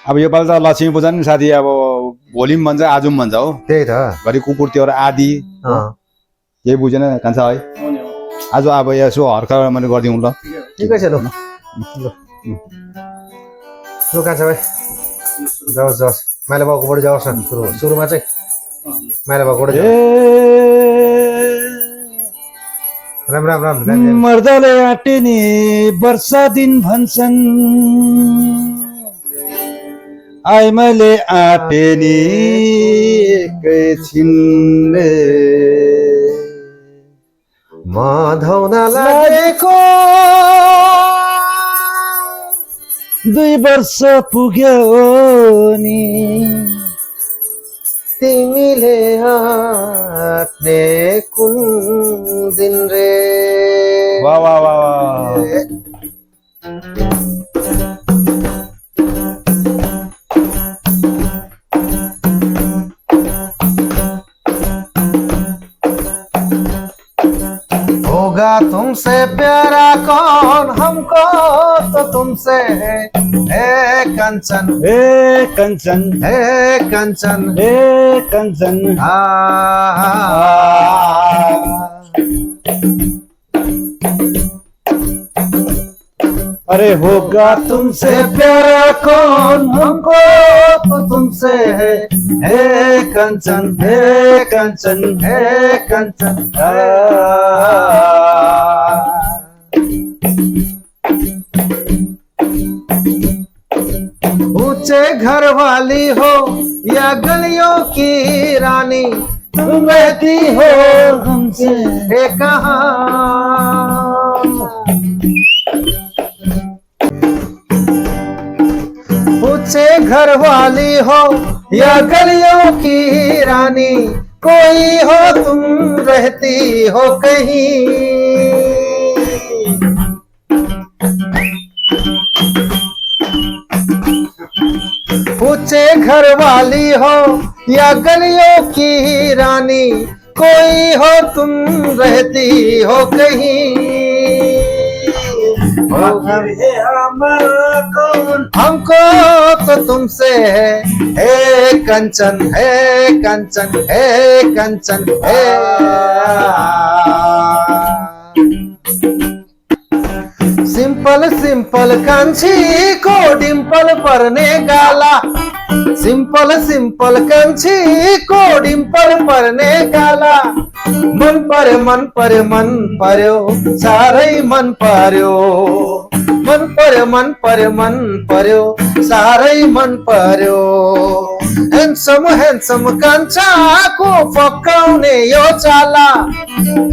अब यो पालि त लक्ष्मी पूजा नि साथी अब भोलि पनि भन्छ आज पनि भन्छ हो त्यही त घरि कुकुर त्यो आदि केही बुझेन कान्छ है आज अब यसो हर्क मैले गरिदिउँ ल ठिकै छ लु लु कान्छ भाइ जाओस् जाओस् माइला बाबुकोबाट जाओस् न सुरुमा चाहिँ माइला बाबुकोबाट राम राम राम मर्दले आटिने वर्षा दिन भन्छन् आइ मैले आटिने एकैछिनले म धाउन लागेको 2 वर्ष पुग्यो नि तिमीले आट्ने कुन दिन रे वाह वाह वाह होगा तुमसे प्यारा कौन हमको तो तुमसे हे कंचन हे कंचन हे कंचन हे कंचन अरे होगा तुमसे प्यारा कौन हमको तो तुमसे है हे कंचन हे कंचन हे कंचन ऊंचे घर वाली हो या गलियों की रानी तुम रहती हो हमसे हे कहाँ ऊंचे घर वाली हो या गलियों की रानी कोई हो तुम रहती हो कहीं ऊंचे घर वाली हो या गलियों की रानी कोई हो तुम रहती हो कहीं हमको तो तुमसे है हे कंचन हे कंचन हे कंचन हे सिंपल सिंपल कांची को डिंपल परने गाला सिंपल सिंपल कंची को डिंपल परने गाला मन पर्यो सारै मन पर्यो मन पर्यो सारै मन पर्यो ह्यान्डसम कान्छाको फकाउने यो चाला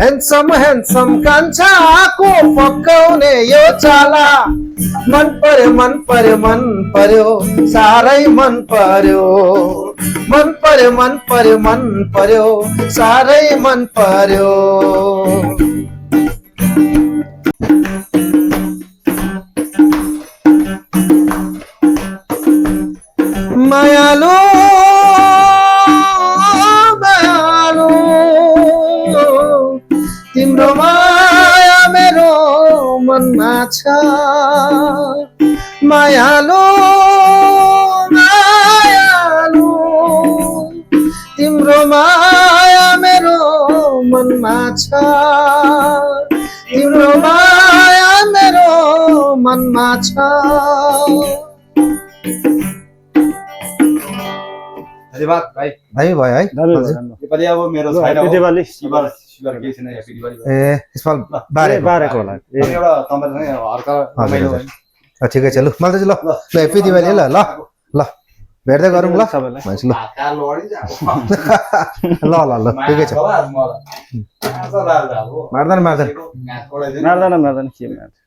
ह्यान्डसम कान्छाको फकाउने यो चाला मन पर्यो सारै मन पर्यो मन पर्यो सारै मन पर्यो मायालु मायालु तिम्रो माया मेरो मनमा छ मायालु मायालु तिम्रो माया मेरो मनमा छ तिम्रो माया मेरो मनमा छ धन्यवाद भाइ भाइ भयो है नेपाली अब मेरो छैन दिवाली शिवर केही छैन ह्यापी दिवाली ए यसपाल बारेको होला एउटा तपाईहरु नै हर्क रमाइलो भयो ठिकै छ लु मलाई चाहिँ ल ह्यापी दिवाली ल ल ल भेट्दै गरौँ ल मान्छे ल ल ल ठिकै छ मार्दैन के मार्छ